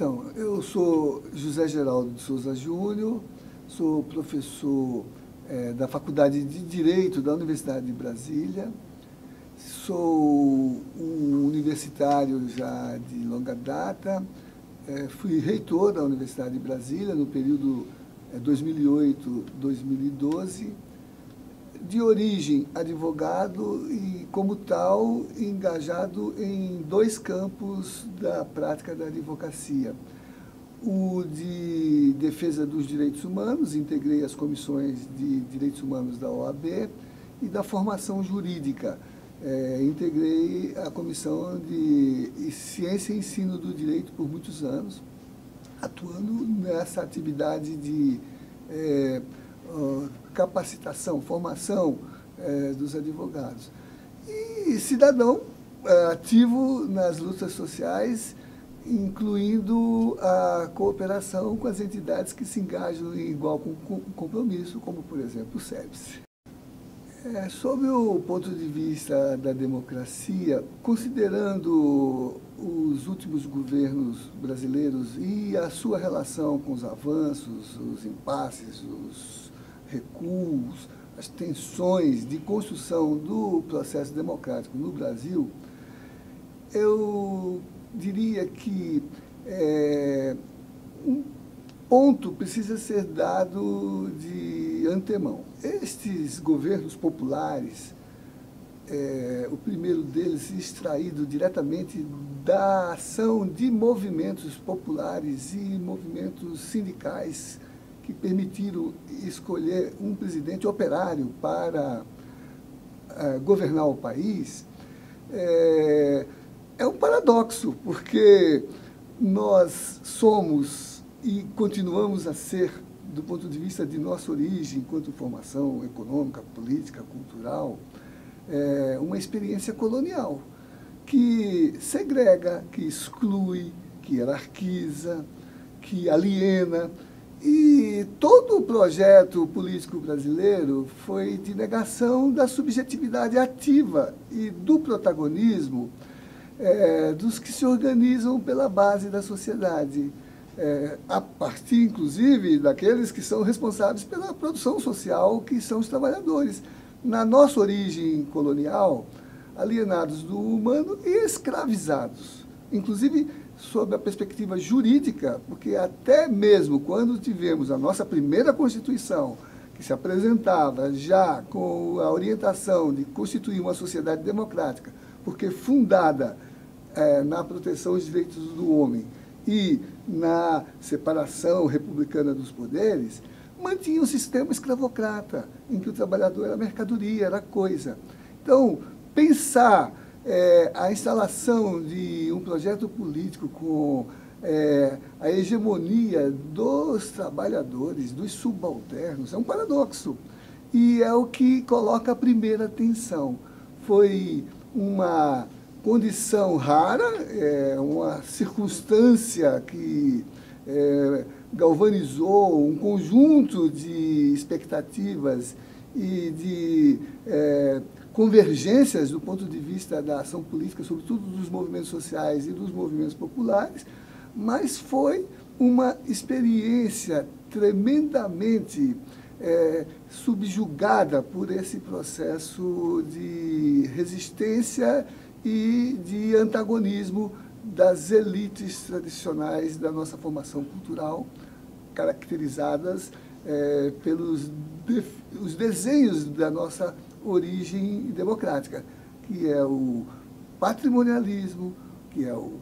Então, eu sou José Geraldo de Souza Júnior, sou professor da Faculdade de Direito da Universidade de Brasília, sou um universitário já de longa data, fui reitor da Universidade de Brasília no período 2008-2012, de origem advogado e, como tal, engajado em dois campos da prática da advocacia. O de defesa dos direitos humanos, integrei as comissões de direitos humanos da OAB, e da formação jurídica, integrei a comissão de ciência e ensino do direito por muitos anos, atuando nessa atividade de capacitação, formação dos advogados. E cidadão ativo nas lutas sociais, incluindo a cooperação com as entidades que se engajam em igual compromisso, como, por exemplo, o SEBS. Sob o ponto de vista da democracia, considerando os últimos governos brasileiros e a sua relação com os avanços, os impasses, os recuos, as tensões de construção do processo democrático no Brasil, eu diria que um ponto precisa ser dado de antemão. Estes governos populares, o primeiro deles extraído diretamente da ação de movimentos populares e movimentos sindicais que permitiram escolher um presidente operário para governar o país, é um paradoxo, porque nós somos e continuamos a ser, do ponto de vista de nossa origem, enquanto formação econômica, política, cultural, uma experiência colonial, que segrega, que exclui, que hierarquiza, que aliena. E todo o projeto político brasileiro foi de negação da subjetividade ativa e do protagonismo dos que se organizam pela base da sociedade, a partir, inclusive, daqueles que são responsáveis pela produção social, que são os trabalhadores. Na nossa origem colonial, alienados do humano e escravizados, inclusive sob a perspectiva jurídica, porque até mesmo quando tivemos a nossa primeira Constituição, que se apresentava já com a orientação de constituir uma sociedade democrática, porque fundada na proteção dos direitos do homem e na separação republicana dos poderes, mantinha um sistema escravocrata, em que o trabalhador era mercadoria, era coisa. Então, pensar a instalação de um projeto político com a hegemonia dos trabalhadores, dos subalternos, é um paradoxo. E é o que coloca a primeira tensão. Foi uma condição rara, uma circunstância que galvanizou um conjunto de expectativas e de convergências do ponto de vista da ação política, sobretudo dos movimentos sociais e dos movimentos populares, mas foi uma experiência tremendamente subjugada por esse processo de resistência e de antagonismo das elites tradicionais da nossa formação cultural, caracterizadas pelos os desenhos da nossa origem democrática, que é o patrimonialismo, que é o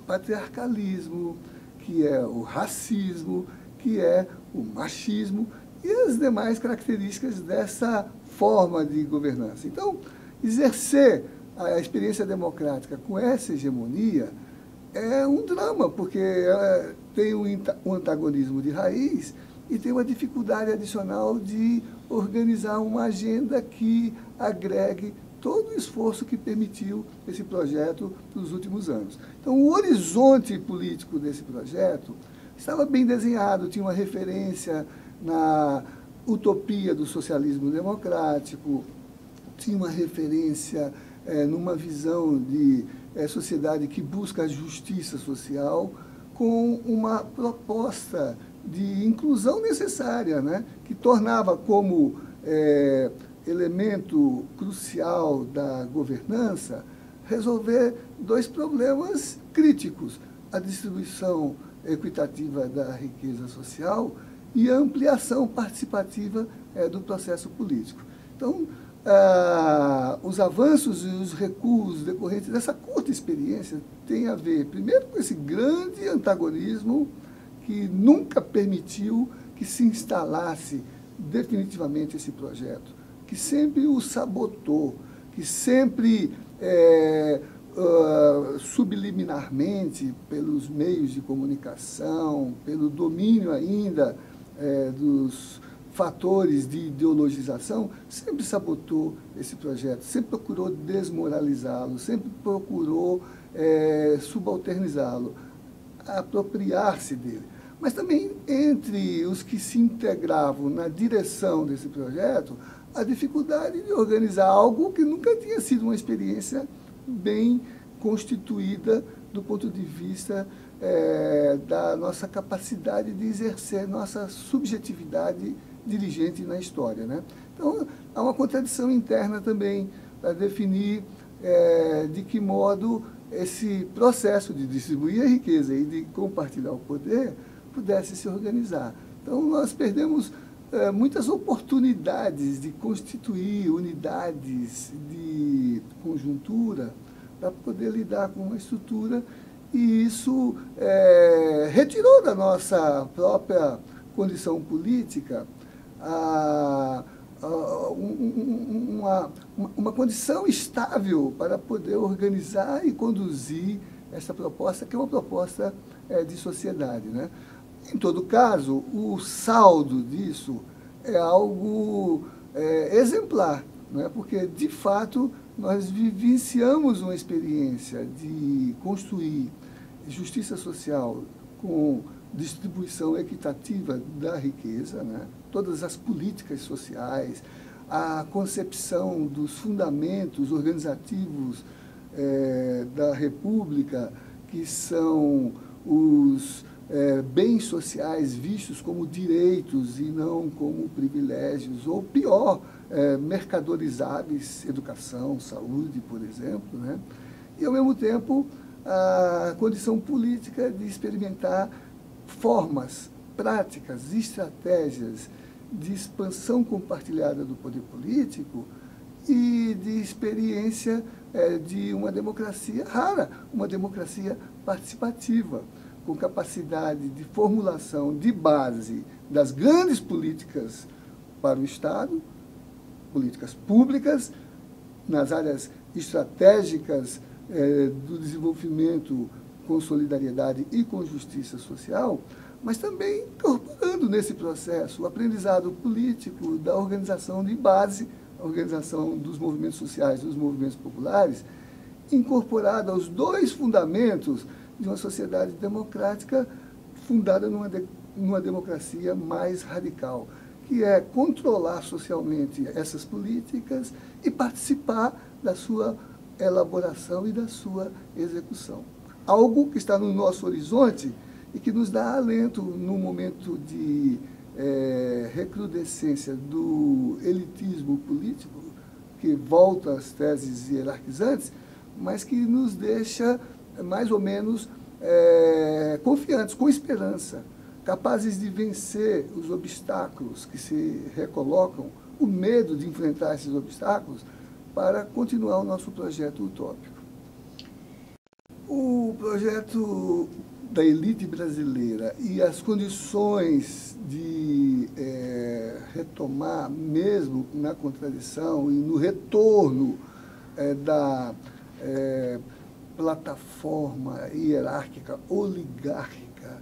patriarcalismo, que é o racismo, que é o machismo e as demais características dessa forma de governança. Então, exercer a experiência democrática com essa hegemonia é um drama, porque ela tem um antagonismo de raiz e tem uma dificuldade adicional de organizar uma agenda que agregue todo o esforço que permitiu esse projeto nos últimos anos. Então, o horizonte político desse projeto estava bem desenhado, tinha uma referência na utopia do socialismo democrático, tinha uma referência numa visão de sociedade que busca a justiça social, com uma proposta de inclusão necessária, né? Que tornava como elemento crucial da governança resolver dois problemas críticos: a distribuição equitativa da riqueza social e a ampliação participativa do processo político. Então, os avanços e os recuos decorrentes dessa curta experiência têm a ver, primeiro, com esse grande antagonismo que nunca permitiu que se instalasse definitivamente esse projeto, que sempre o sabotou, que sempre, subliminarmente, pelos meios de comunicação, pelo domínio ainda dos fatores de ideologização, sempre sabotou esse projeto, sempre procurou desmoralizá-lo, sempre procurou subalternizá-lo, apropriar-se dele. Mas também, entre os que se integravam na direção desse projeto, a dificuldade de organizar algo que nunca tinha sido uma experiência bem constituída do ponto de vista da nossa capacidade de exercer nossa subjetividade dirigente na história, né? Então, há uma contradição interna também para definir de que modo esse processo de distribuir a riqueza e de compartilhar o poder pudesse se organizar. Então, nós perdemos muitas oportunidades de constituir unidades de conjuntura para poder lidar com uma estrutura, e isso retirou da nossa própria condição política uma condição estável para poder organizar e conduzir essa proposta, que é uma proposta de sociedade, né? Em todo caso, o saldo disso é algo exemplar, né? Porque, de fato, nós vivenciamos uma experiência de construir justiça social com distribuição equitativa da riqueza, né? Todas as políticas sociais, a concepção dos fundamentos organizativos da República, que são os bens sociais vistos como direitos e não como privilégios, ou pior, mercadorizáveis, educação, saúde, por exemplo, né? E, ao mesmo tempo, a condição política de experimentar formas, práticas, estratégias de expansão compartilhada do poder político e de experiência de uma democracia rara, uma democracia participativa, com capacidade de formulação de base das grandes políticas para o Estado, políticas públicas, nas áreas estratégicas do desenvolvimento com solidariedade e com justiça social, mas também incorporando nesse processo o aprendizado político da organização de base, a organização dos movimentos sociais, dos movimentos populares, incorporado aos dois fundamentos de uma sociedade democrática fundada numa democracia mais radical, que é controlar socialmente essas políticas e participar da sua elaboração e da sua execução. Algo que está no nosso horizonte e que nos dá alento no momento de recrudescência do elitismo político, que volta às teses hierarquizantes, mas que nos deixa mais ou menos confiantes, com esperança, capazes de vencer os obstáculos que se recolocam, o medo de enfrentar esses obstáculos, para continuar o nosso projeto utópico. O projeto da elite brasileira e as condições de retomar, mesmo na contradição e no retorno da plataforma hierárquica, oligárquica,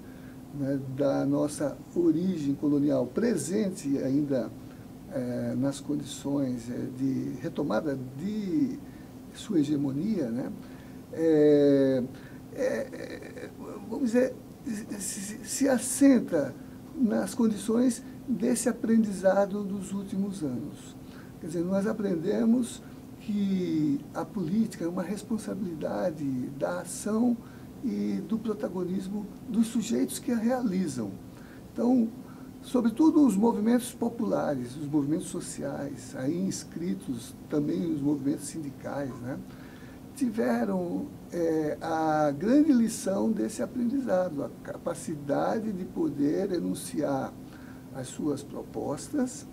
né, da nossa origem colonial, presente ainda nas condições de retomada de sua hegemonia, né, vamos dizer, se assenta nas condições desse aprendizado dos últimos anos. Quer dizer, nós aprendemos que a política é uma responsabilidade da ação e do protagonismo dos sujeitos que a realizam. Então, sobretudo os movimentos populares, os movimentos sociais, aí inscritos também os movimentos sindicais, né, tiveram a grande lição desse aprendizado, a capacidade de poder enunciar as suas propostas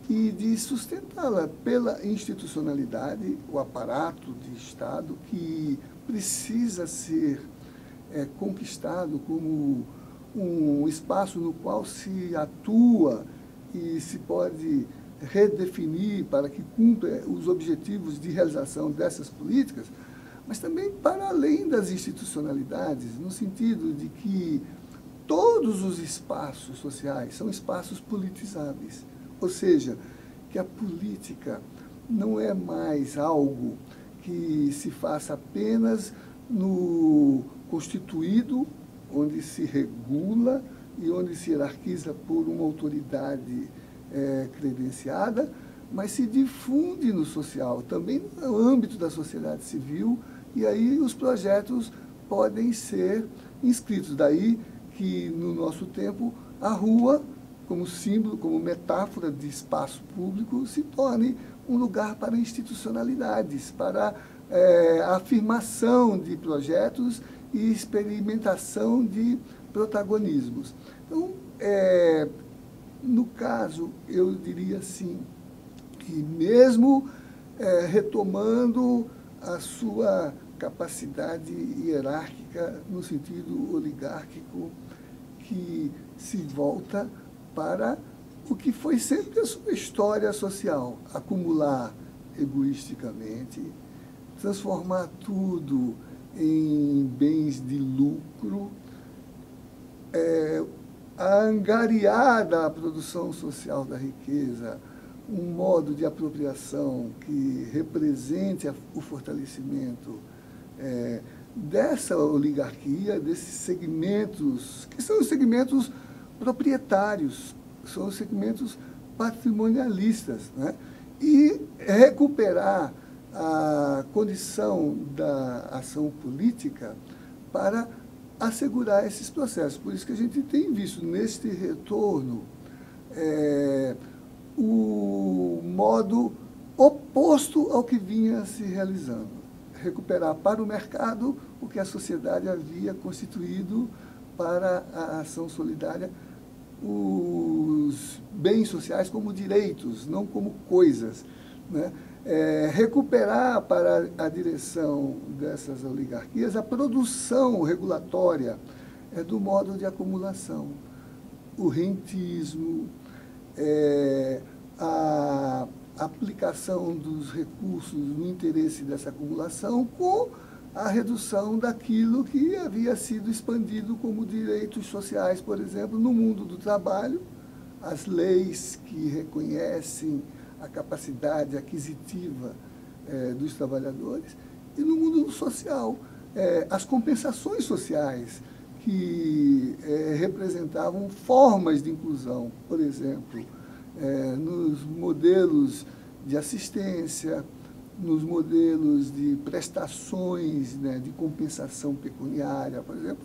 e de sustentá-la pela institucionalidade, o aparato de Estado que precisa ser conquistado como um espaço no qual se atua e se pode redefinir para que cumpra os objetivos de realização dessas políticas, mas também para além das institucionalidades, no sentido de que todos os espaços sociais são espaços politizáveis, ou seja, que a política não é mais algo que se faça apenas no constituído, onde se regula e onde se hierarquiza por uma autoridade credenciada, mas se difunde no social, também no âmbito da sociedade civil, e aí os projetos podem ser inscritos. Daí que, no nosso tempo, a rua, como símbolo, como metáfora de espaço público, se torne um lugar para institucionalidades, para a afirmação de projetos e experimentação de protagonismos. Então, no caso, eu diria assim, que mesmo retomando a sua capacidade hierárquica no sentido oligárquico, que se volta para o que foi sempre a sua história social, acumular egoisticamente, transformar tudo em bens de lucro, a angariar da produção social da riqueza um modo de apropriação que represente o fortalecimento dessa oligarquia, desses segmentos, que são os segmentos proprietários, são os segmentos patrimonialistas, né? E recuperar a condição da ação política para assegurar esses processos. Por isso que a gente tem visto neste retorno o modo oposto ao que vinha se realizando. Recuperar para o mercado o que a sociedade havia constituído para a ação solidária, os bens sociais como direitos, não como coisas, né? Recuperar para a direção dessas oligarquias a produção regulatória do modo de acumulação, o rentismo, a aplicação dos recursos no interesse dessa acumulação com a redução daquilo que havia sido expandido como direitos sociais, por exemplo, no mundo do trabalho, as leis que reconhecem a capacidade aquisitiva dos trabalhadores, e no mundo social, as compensações sociais que representavam formas de inclusão, por exemplo, nos modelos de assistência, nos modelos de prestações, né, de compensação pecuniária, por exemplo,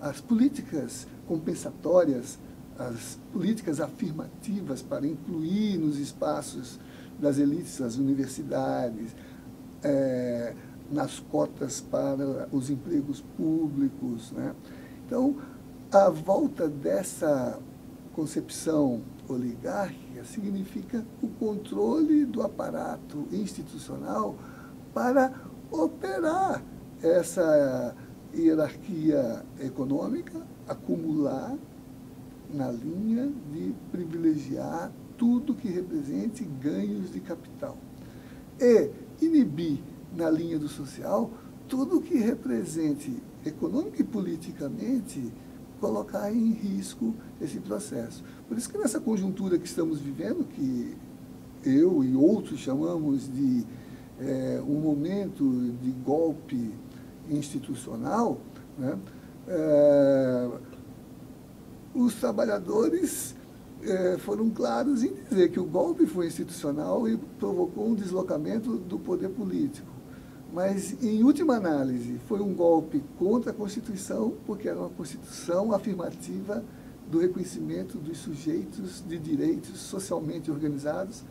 as políticas compensatórias, as políticas afirmativas para incluir nos espaços das elites, as universidades, nas cotas para os empregos públicos, né? Então, a volta dessa concepção oligárquica significa o controle do aparato institucional para operar essa hierarquia econômica, acumular na linha de privilegiar tudo que represente ganhos de capital e inibir na linha do social tudo que represente econômica e politicamente colocar em risco esse processo. Por isso que nessa conjuntura que estamos vivendo, que eu e outros chamamos de um momento de golpe institucional, né, os trabalhadores foram claros em dizer que o golpe foi institucional e provocou um deslocamento do poder político. Mas, em última análise, foi um golpe contra a Constituição, porque era uma Constituição afirmativa do reconhecimento dos sujeitos de direitos socialmente organizados,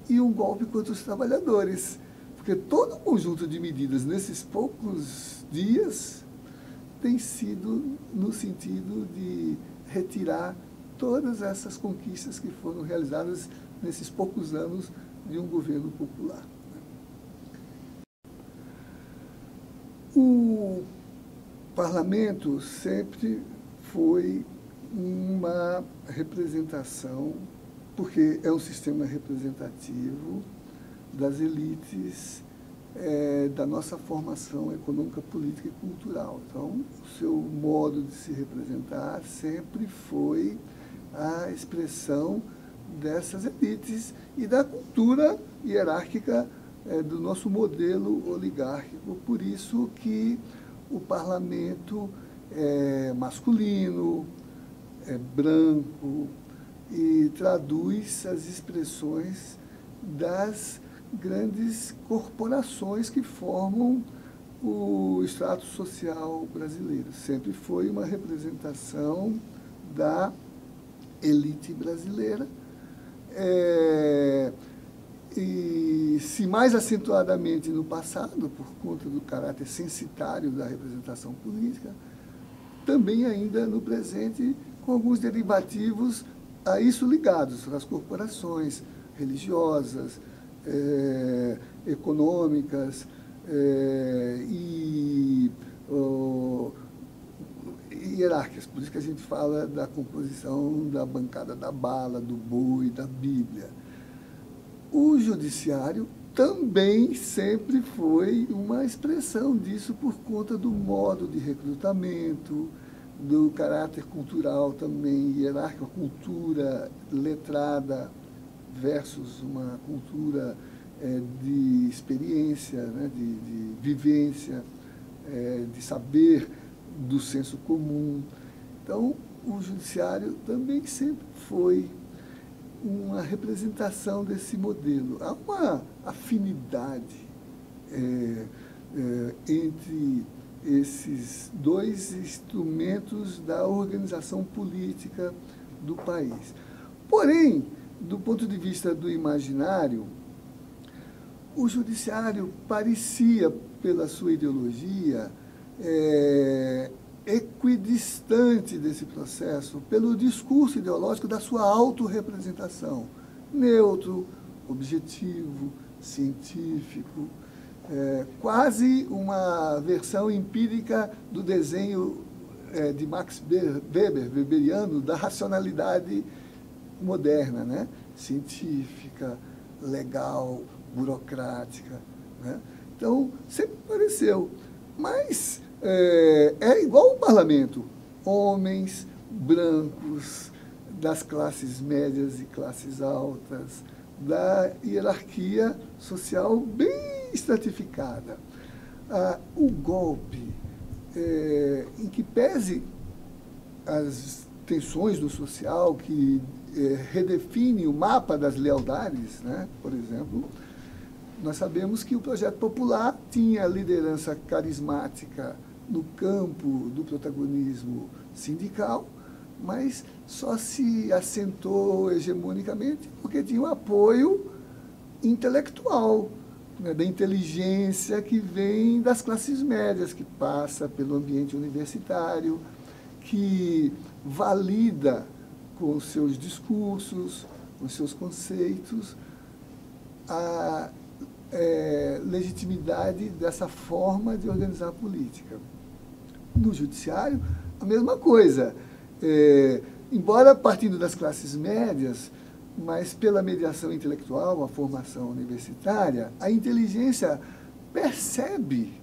e um golpe contra os trabalhadores, porque todo o conjunto de medidas nesses poucos dias tem sido no sentido de retirar todas essas conquistas que foram realizadas nesses poucos anos de um governo popular. O parlamento sempre foi uma representação, porque é um sistema representativo das elites, da nossa formação econômica, política e cultural. Então, o seu modo de se representar sempre foi a expressão dessas elites e da cultura hierárquica do nosso modelo oligárquico. Por isso que o parlamento é masculino, é branco e traduz as expressões das grandes corporações que formam o extrato social brasileiro. Sempre foi uma representação da elite brasileira, e se mais acentuadamente no passado, por conta do caráter censitário da representação política, também ainda no presente, com alguns derivativos a isso ligados, às corporações religiosas, econômicas e hierárquicas. Por isso que a gente fala da composição da bancada da bala, do boi, da Bíblia. O judiciário também sempre foi uma expressão disso por conta do modo de recrutamento, do caráter cultural também hierárquico, a cultura letrada versus uma cultura de experiência, né, de vivência, de saber do senso comum. Então, o judiciário também sempre foi uma representação desse modelo. Há uma afinidade entre esses dois instrumentos da organização política do país. Porém, do ponto de vista do imaginário, o judiciário parecia, pela sua ideologia, equidistante desse processo, pelo discurso ideológico da sua autorrepresentação, neutro, objetivo, científico, quase uma versão empírica do desenho de Max Weber, weberiano, da racionalidade moderna, né? Científica, legal, burocrática, né? Então, sempre pareceu. Mas é igual ao parlamento, homens brancos, das classes médias e classes altas, da hierarquia social bem estratificada. O golpe, em que pese as tensões do social, que redefine o mapa das lealdades, né, por exemplo, nós sabemos que o projeto popular tinha liderança carismática no campo do protagonismo sindical, mas só se assentou hegemonicamente porque tinha um apoio intelectual, né, da inteligência que vem das classes médias, que passa pelo ambiente universitário, que valida com seus discursos, com seus conceitos, a legitimidade dessa forma de organizar a política. No judiciário, a mesma coisa. Embora partindo das classes médias, mas pela mediação intelectual, a formação universitária, a inteligência percebe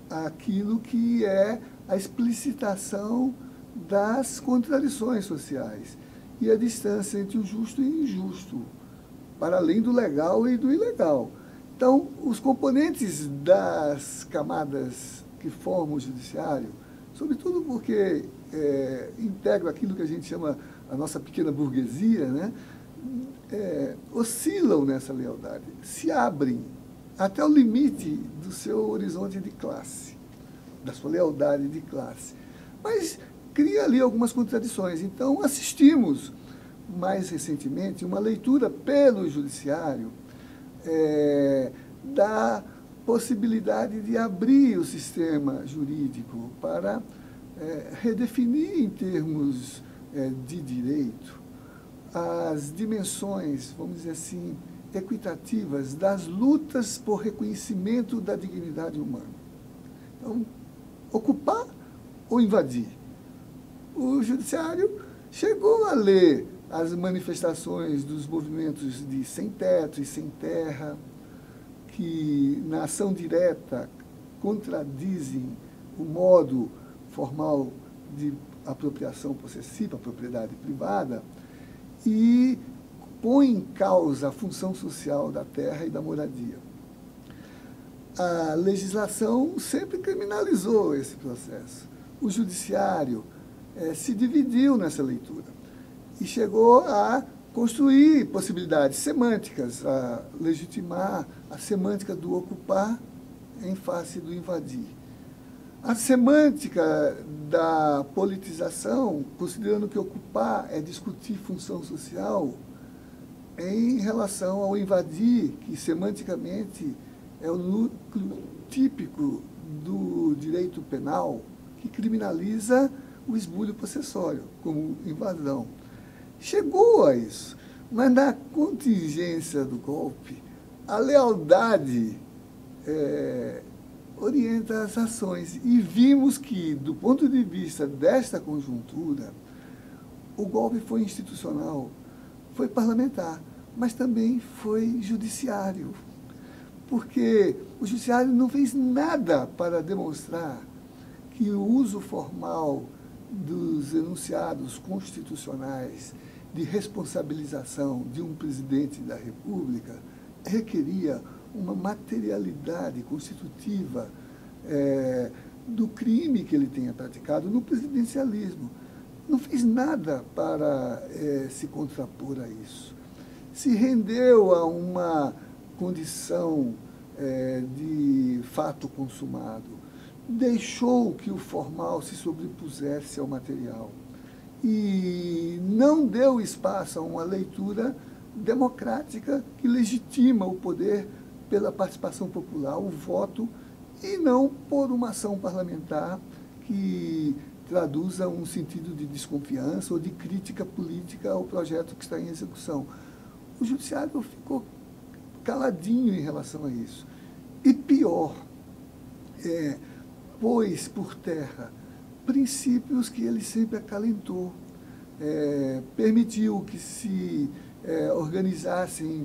aquilo que é a explicitação das contradições sociais e a distância entre o justo e o injusto, para além do legal e do ilegal. Então, os componentes das camadas que formam o judiciário, sobretudo porque integram aquilo que a gente chama a nossa pequena burguesia, né, oscilam nessa lealdade, se abrem até o limite do seu horizonte de classe, da sua lealdade de classe. Mas cria ali algumas contradições. Então, assistimos, mais recentemente, uma leitura pelo Judiciário da possibilidade de abrir o sistema jurídico para redefinir em termos de direito as dimensões, vamos dizer assim, equitativas das lutas por reconhecimento da dignidade humana. Então, ocupar ou invadir? O Judiciário chegou a ler as manifestações dos movimentos de sem-teto e sem-terra, que, na ação direta, contradizem o modo formal de apropriação possessiva, propriedade privada, e põe em causa a função social da terra e da moradia. A legislação sempre criminalizou esse processo. O Judiciário se dividiu nessa leitura e chegou a construir possibilidades semânticas, a legitimar a semântica do ocupar em face do invadir. A semântica da politização, considerando que ocupar é discutir função social, em relação ao invadir, que semanticamente é o núcleo típico do direito penal, que criminaliza o esbulho possessório, como invasão. Chegou a isso, mas na contingência do golpe, a lealdade orienta as ações. E vimos que, do ponto de vista desta conjuntura, o golpe foi institucional, foi parlamentar, mas também foi judiciário. Porque o judiciário não fez nada para demonstrar que o uso formal dos enunciados constitucionais de responsabilização de um presidente da República requeria uma materialidade constitutiva do crime que ele tenha praticado no presidencialismo. Não fez nada para se contrapor a isso. Se rendeu a uma condição de fato consumado, deixou que o formal se sobrepusesse ao material e não deu espaço a uma leitura democrática que legitima o poder pela participação popular, o voto, e não por uma ação parlamentar que traduza um sentido de desconfiança ou de crítica política ao projeto que está em execução. O Judiciário ficou caladinho em relação a isso. E pior, pôs por terra princípios que ele sempre acalentou, permitiu que se organizassem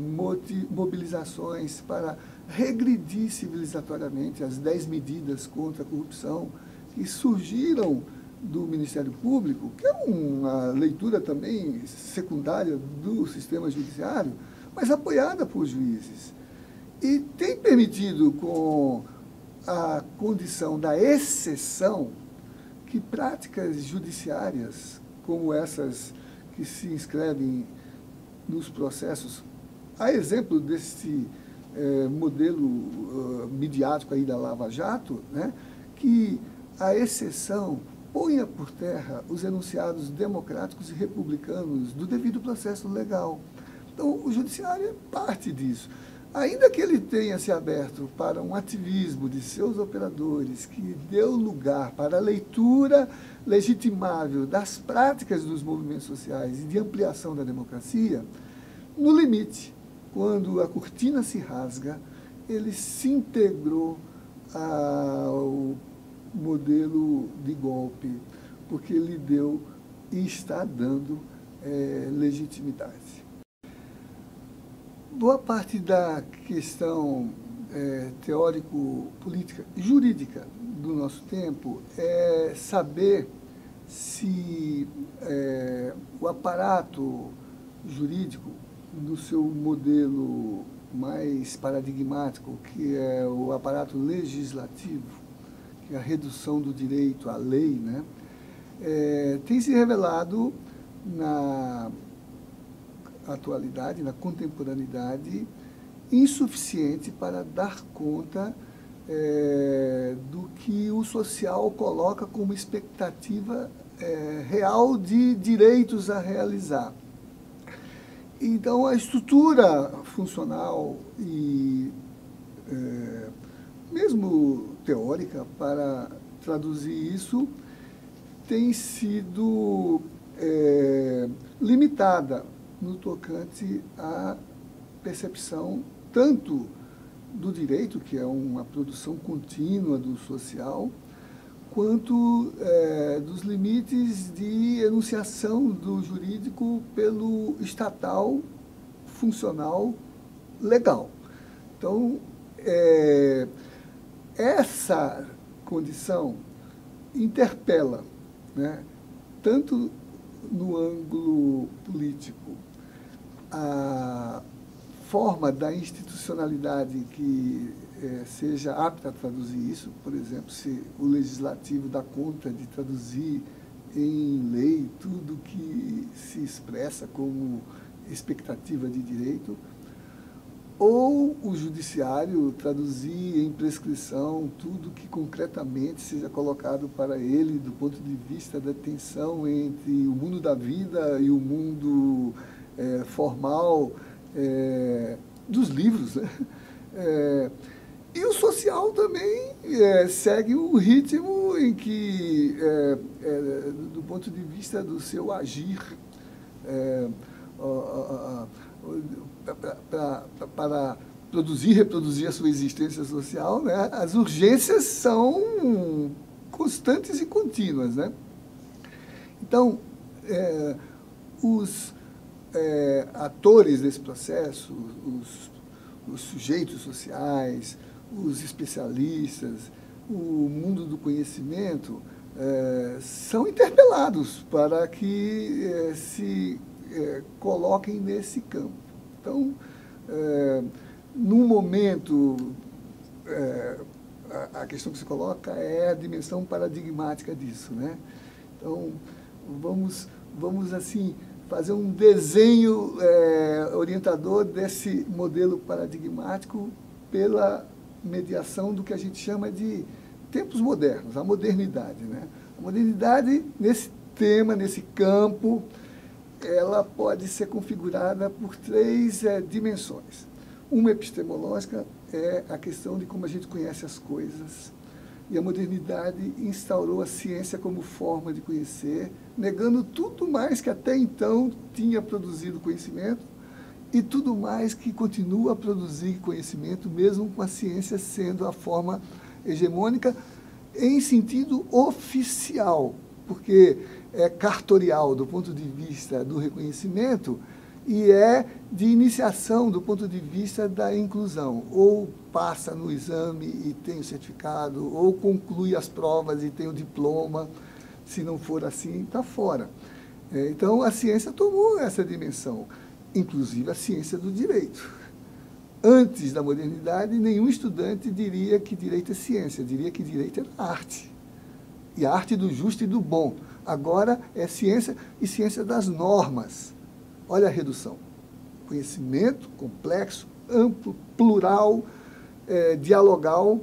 mobilizações para regredir civilizatoriamente as 10 medidas contra a corrupção que surgiram do Ministério Público, que é uma leitura também secundária do sistema judiciário, mas apoiada por juízes. E tem permitido, com a condição da exceção, que práticas judiciárias, como essas que se inscrevem nos processos, a exemplo desse modelo midiático aí da Lava Jato, né, que a exceção ponha por terra os enunciados democráticos e republicanos do devido processo legal. Então, o Judiciário é parte disso. Ainda que ele tenha se aberto para um ativismo de seus operadores que deu lugar para a leitura legitimável das práticas dos movimentos sociais e de ampliação da democracia, no limite, quando a cortina se rasga, ele se integrou ao modelo de golpe, porque ele deu e está dando legitimidade. Boa parte da questão teórico-política, jurídica do nosso tempo é saber se o aparato jurídico, no seu modelo mais paradigmático, que é o aparato legislativo, que é a redução do direito à lei, né, tem se revelado na atualidade, na contemporaneidade, insuficiente para dar conta do que o social coloca como expectativa real de direitos a realizar. Então, a estrutura funcional e mesmo teórica para traduzir isso tem sido limitada no tocante à percepção tanto do direito, que é uma produção contínua do social, quanto dos limites de enunciação do jurídico pelo estatal, funcional, legal. Então, essa condição interpela, né, tanto no ângulo político, a forma da institucionalidade que seja apta a traduzir isso, por exemplo, se o legislativo dá conta de traduzir em lei tudo que se expressa como expectativa de direito, ou o judiciário traduzir em prescrição tudo que concretamente seja colocado para ele do ponto de vista da tensão entre o mundo da vida e o mundo formal dos livros, né? E o social também segue um ritmo em que, do ponto de vista do seu agir, para produzir e reproduzir a sua existência social, né, as urgências são constantes e contínuas, né? Então, os atores desse processo, os sujeitos sociais, os especialistas, o mundo do conhecimento, são interpelados para que se coloquem nesse campo. Então, num momento, a questão que se coloca é a dimensão paradigmática disso, né? Então, vamos assim, fazer um desenho orientador desse modelo paradigmático pela mediação do que a gente chama de tempos modernos, a modernidade, né? A modernidade, nesse tema, nesse campo, ela pode ser configurada por três dimensões. Uma epistemológica é a questão de como a gente conhece as coisas, e a modernidade instaurou a ciência como forma de conhecer, negando tudo mais que até então tinha produzido conhecimento e tudo mais que continua a produzir conhecimento, mesmo com a ciência sendo a forma hegemônica em sentido oficial, porque é cartorial do ponto de vista do reconhecimento e é de iniciação do ponto de vista da inclusão. Ou passa no exame e tem o certificado, ou conclui as provas e tem o diploma. Se não for assim, está fora. Então, a ciência tomou essa dimensão, inclusive a ciência do direito. Antes da modernidade, nenhum estudante diria que direito é ciência, diria que direito é arte. E a arte do justo e do bom. Agora é ciência e ciência das normas. Olha a redução. Conhecimento complexo, amplo, plural, dialogal,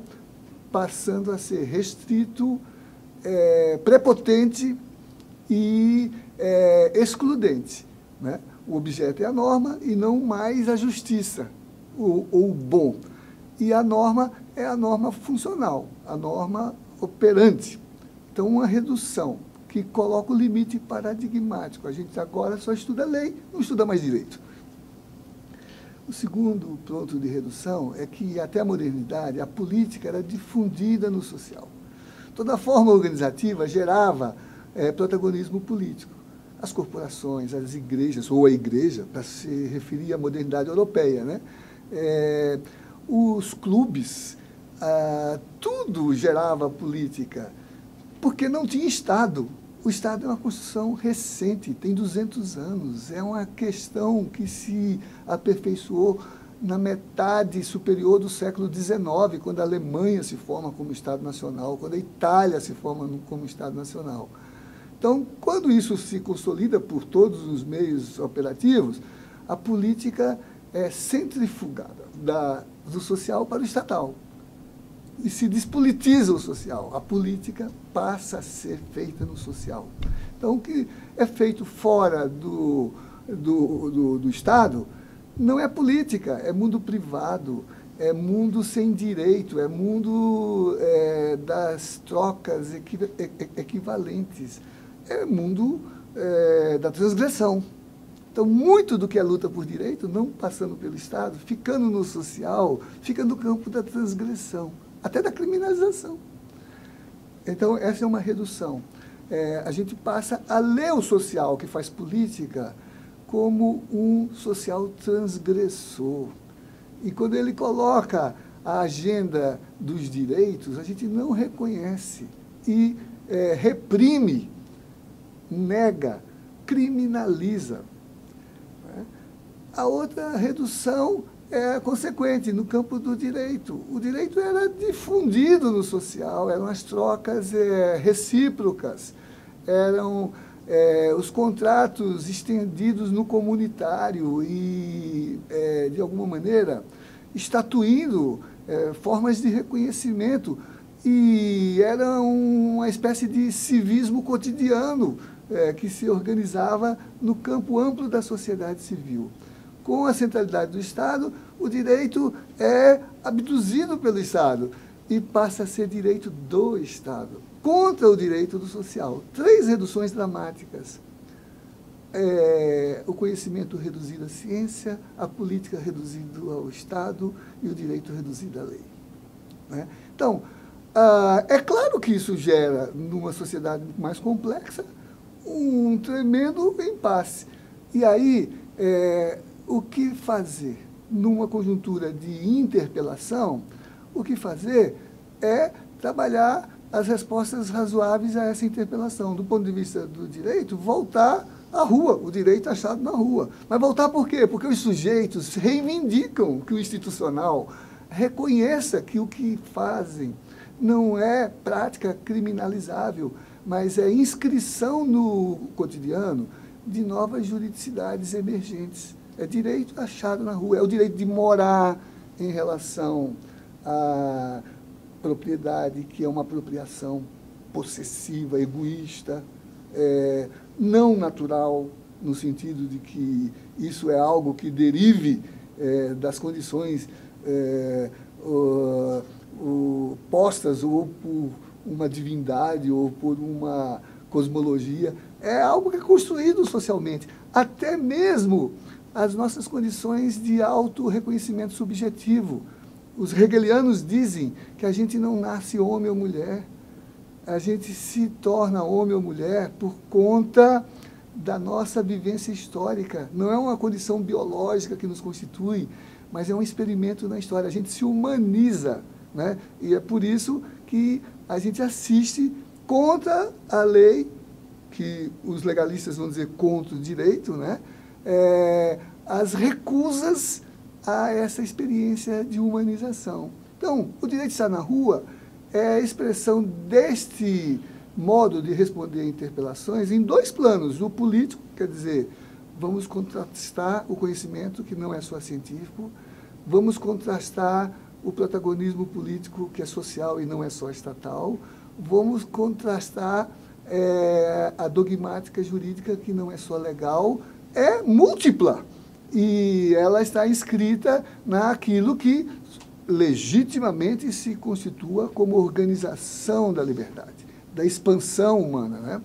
passando a ser restrito, prepotente e excludente, né? O objeto é a norma e não mais a justiça, ou o bom. E a norma é a norma funcional, a norma operante. Então, uma redução que coloca o limite paradigmático. A gente agora só estuda lei, não estuda mais direito. O segundo ponto de redução é que, até a modernidade, a política era difundida no social. Toda forma organizativa gerava protagonismo político. As corporações, as igrejas, ou a igreja, para se referir à modernidade europeia, né? Os clubes, tudo gerava política, porque não tinha Estado. O Estado é uma construção recente, tem 200 anos, é uma questão que se aperfeiçoou na metade superior do século XIX, quando a Alemanha se forma como Estado Nacional, quando a Itália se forma como Estado Nacional. Então, quando isso se consolida por todos os meios operativos, a política é centrifugada do social para o estatal. E se despolitiza o social. A política passa a ser feita no social. Então, o que é feito fora do Estado não é política, é mundo privado, é mundo sem direito, é mundo das trocas equivalentes, é mundo da transgressão. Então, muito do que é luta por direito, não passando pelo Estado, ficando no social, fica no campo da transgressão, até da criminalização. Então, essa é uma redução. A gente passa a ler o social que faz política como um social transgressor. E quando ele coloca a agenda dos direitos, a gente não reconhece e reprime, nega, criminaliza. A outra redução é consequente no campo do direito. O direito era difundido no social, eram as trocas recíprocas, eram os contratos estendidos no comunitário e, de alguma maneira, estatuindo formas de reconhecimento. E era uma espécie de civismo cotidiano que se organizava no campo amplo da sociedade civil. Com a centralidade do Estado, o direito é abduzido pelo Estado e passa a ser direito do Estado, contra o direito do social. 3 reduções dramáticas. O conhecimento reduzido à ciência, a política reduzida ao Estado e o direito reduzido à lei. Né? Então, é claro que isso gera, numa sociedade mais complexa, um tremendo impasse. E aí, o que fazer? Numa conjuntura de interpelação, o que fazer é trabalhar as respostas razoáveis a essa interpelação. Do ponto de vista do direito, voltar à rua, o direito achado na rua. Mas voltar por quê? Porque os sujeitos reivindicam que o institucional reconheça que o que fazem não é prática criminalizável, mas é inscrição no cotidiano de novas juridicidades emergentes. É direito achado na rua, é o direito de morar em relação à propriedade, que é uma apropriação possessiva, egoísta, não natural, no sentido de que isso é algo que derive das condições postas ou por uma divindade ou por uma cosmologia. É algo que é construído socialmente. Até mesmo as nossas condições de auto-reconhecimento subjetivo. Os hegelianos dizem que a gente não nasce homem ou mulher, a gente se torna homem ou mulher por conta da nossa vivência histórica. Não é uma condição biológica que nos constitui, mas é um experimento na história. A gente se humaniza, né? E é por isso que a gente assiste contra a lei, que os legalistas vão dizer contra o direito, né? As recusas a essa experiência de humanização. Então, o direito de estar na rua é a expressão deste modo de responder a interpelações em 2 planos. O político, quer dizer, vamos contrastar o conhecimento que não é só científico, vamos contrastar o protagonismo político que é social e não é só estatal, vamos contrastar a dogmática jurídica que não é só legal, é múltipla. E ela está inscrita naquilo que legitimamente se constitua como organização da liberdade, da expansão humana. Né?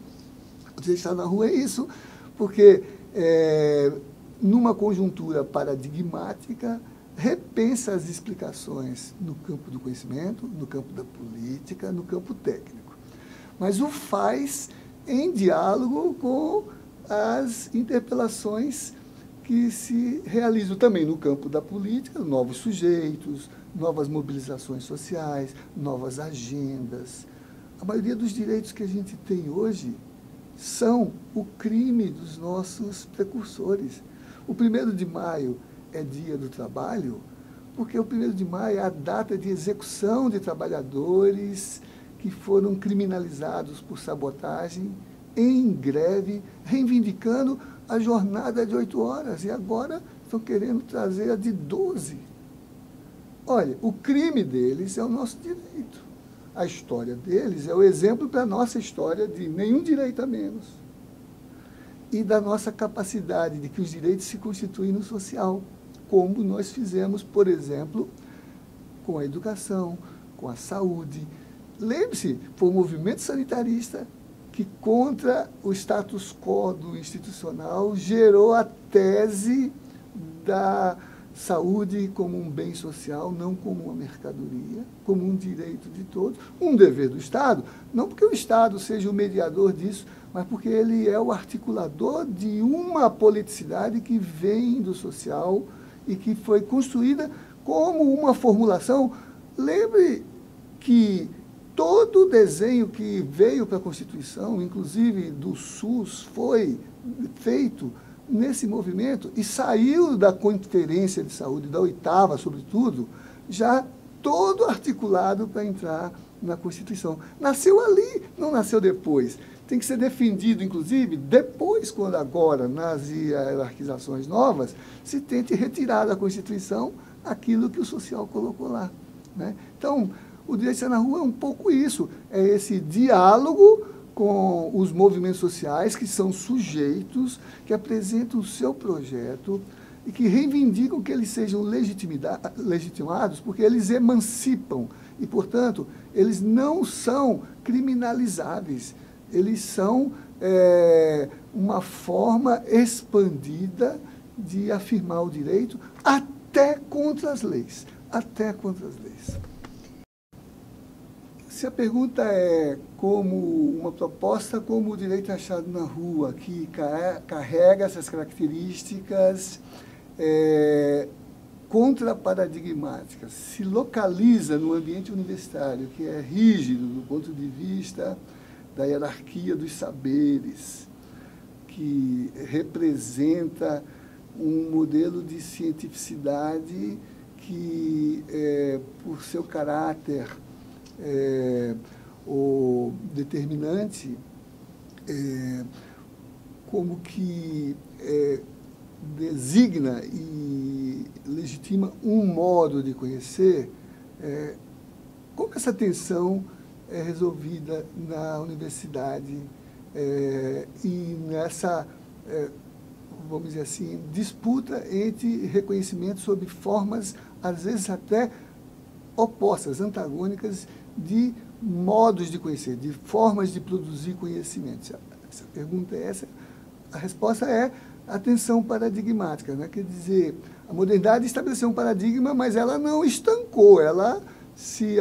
O direito de estar na rua é isso, porque numa conjuntura paradigmática, repensa as explicações no campo do conhecimento, no campo da política, no campo técnico. Mas o faz em diálogo com as interpelações que se realizam também no campo da política, novos sujeitos, novas mobilizações sociais, novas agendas. A maioria dos direitos que a gente tem hoje são o crime dos nossos precursores. O 1º de maio é dia do trabalho, porque o 1º de maio é a data de execução de trabalhadores que foram criminalizados por sabotagem, em greve, reivindicando a jornada de 8 horas. E agora estão querendo trazer a de 12. Olha, o crime deles é o nosso direito. A história deles é o exemplo para a nossa história de nenhum direito a menos. E da nossa capacidade de que os direitos se constituem no social, como nós fizemos, por exemplo, com a educação, com a saúde. Lembre-se, foi um movimento sanitarista que, contra o status quo do institucional, gerou a tese da saúde como um bem social, não como uma mercadoria, como um direito de todos, um dever do Estado, não porque o Estado seja o mediador disso, mas porque ele é o articulador de uma politicidade que vem do social e que foi construída como uma formulação. Lembre que todo o desenho que veio para a Constituição, inclusive do SUS, foi feito nesse movimento e saiu da Conferência de Saúde, da 8ª, sobretudo, já todo articulado para entrar na Constituição. Nasceu ali, não nasceu depois. Tem que ser defendido, inclusive, depois, quando agora, nas hierarquizações novas, se tente retirar da Constituição aquilo que o social colocou lá, né? Então, o direito de estar na rua é um pouco isso, é esse diálogo com os movimentos sociais, que são sujeitos, que apresentam o seu projeto e que reivindicam que eles sejam legitimados, porque eles emancipam e, portanto, eles não são criminalizáveis, eles são uma forma expandida de afirmar o direito até contra as leis, até contra as leis. Se a pergunta é como uma proposta, como o direito achado na rua, que carrega essas características contraparadigmáticas, se localiza no ambiente universitário, que é rígido do ponto de vista da hierarquia dos saberes, que representa um modelo de cientificidade que, por seu caráter o determinante, como que designa e legitima um modo de conhecer, como essa tensão é resolvida na universidade e nessa, vamos dizer assim, disputa entre reconhecimento sobre formas, às vezes até opostas, antagônicas, de modos de conhecer, de formas de produzir conhecimento. Se a pergunta é essa, a resposta é a tensão paradigmática, né? Quer dizer, a modernidade estabeleceu um paradigma, mas ela não estancou, ela se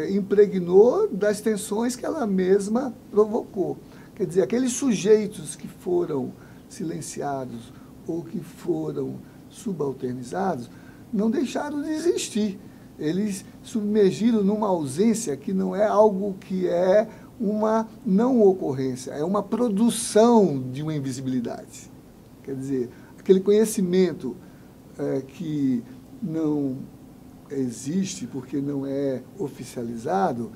impregnou das tensões que ela mesma provocou. Quer dizer, aqueles sujeitos que foram silenciados ou que foram subalternizados não deixaram de existir. Eles submergiram numa ausência que não é algo que é uma não ocorrência, é uma produção de uma invisibilidade. Quer dizer, aquele conhecimento que não existe porque não é oficializado,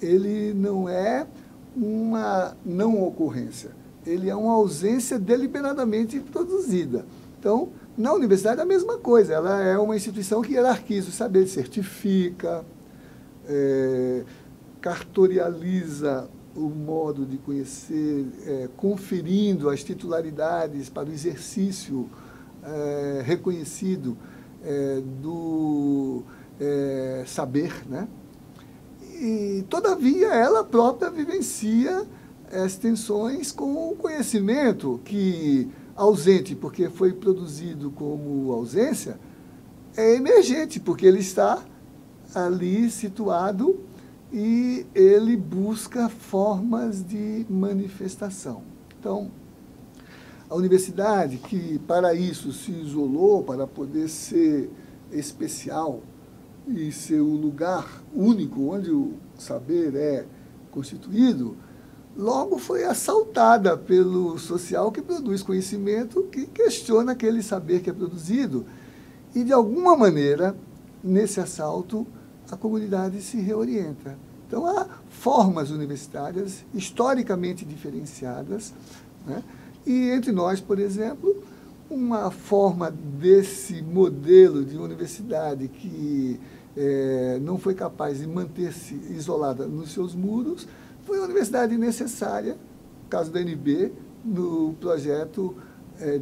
ele não é uma não ocorrência, ele é uma ausência deliberadamente produzida. Então, na universidade é a mesma coisa, ela é uma instituição que hierarquiza o saber, certifica, cartorializa o modo de conhecer, conferindo as titularidades para o exercício reconhecido do saber, né? E, todavia, ela própria vivencia as tensões com o conhecimento que, ausente porque foi produzido como ausência, é emergente, porque ele está ali situado e ele busca formas de manifestação. Então, a universidade, que para isso se isolou, para poder ser especial e ser o lugar único onde o saber é constituído, logo foi assaltada pelo social que produz conhecimento, que questiona aquele saber que é produzido. E, de alguma maneira, nesse assalto, a comunidade se reorienta. Então, há formas universitárias historicamente diferenciadas, né? E entre nós, por exemplo, uma forma desse modelo de universidade que não foi capaz de manter-se isolada nos seus muros, foi uma universidade necessária, no caso da UNB, no projeto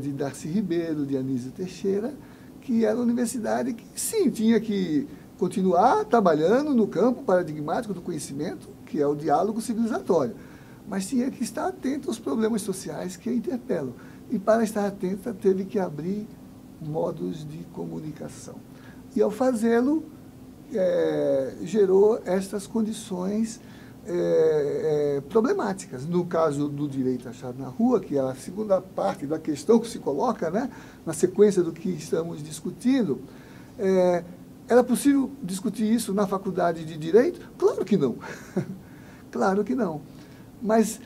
de Darcy Ribeiro, de Anísio Teixeira, que era uma universidade que, sim, tinha que continuar trabalhando no campo paradigmático do conhecimento, que é o diálogo civilizatório, mas tinha que estar atento aos problemas sociais que a interpelam. E, para estar atenta, teve que abrir modos de comunicação. E, ao fazê-lo, gerou estas condições problemáticas. No caso do direito achado na rua, que é a segunda parte da questão que se coloca, né, na sequência do que estamos discutindo, era possível discutir isso na faculdade de Direito? Claro que não. Claro que não. Mas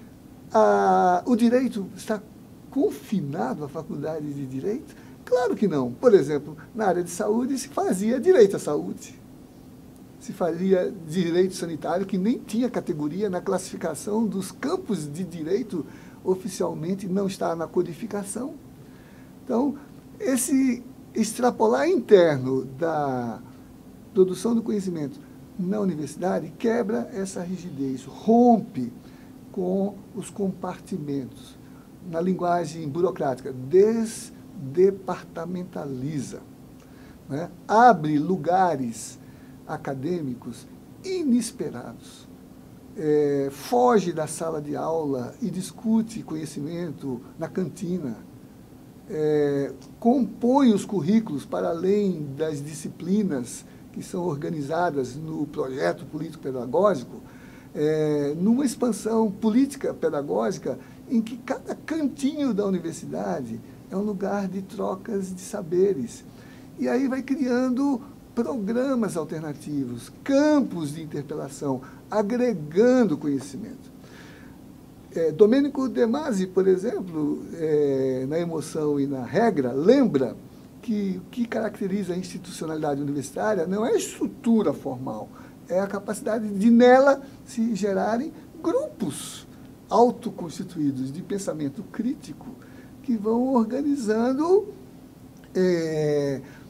o direito está confinado à faculdade de Direito? Claro que não. Por exemplo, na área de saúde se fazia direito à saúde. Se fazia direito sanitário, que nem tinha categoria na classificação dos campos de direito, oficialmente não está na codificação. Então, esse extrapolar interno da produção do conhecimento na universidade quebra essa rigidez, rompe com os compartimentos. Na linguagem burocrática, desdepartamentaliza, né? Abre lugares acadêmicos inesperados, foge da sala de aula e discute conhecimento na cantina, compõe os currículos para além das disciplinas que são organizadas no projeto político-pedagógico, numa expansão política pedagógica em que cada cantinho da universidade é um lugar de trocas de saberes. E aí vai criando programas alternativos, campos de interpelação, agregando conhecimento. Domênico De Masi, por exemplo, na Emoção e na Regra, lembra que o que caracteriza a institucionalidade universitária não é a estrutura formal, é a capacidade de nela se gerarem grupos autoconstituídos de pensamento crítico que vão organizando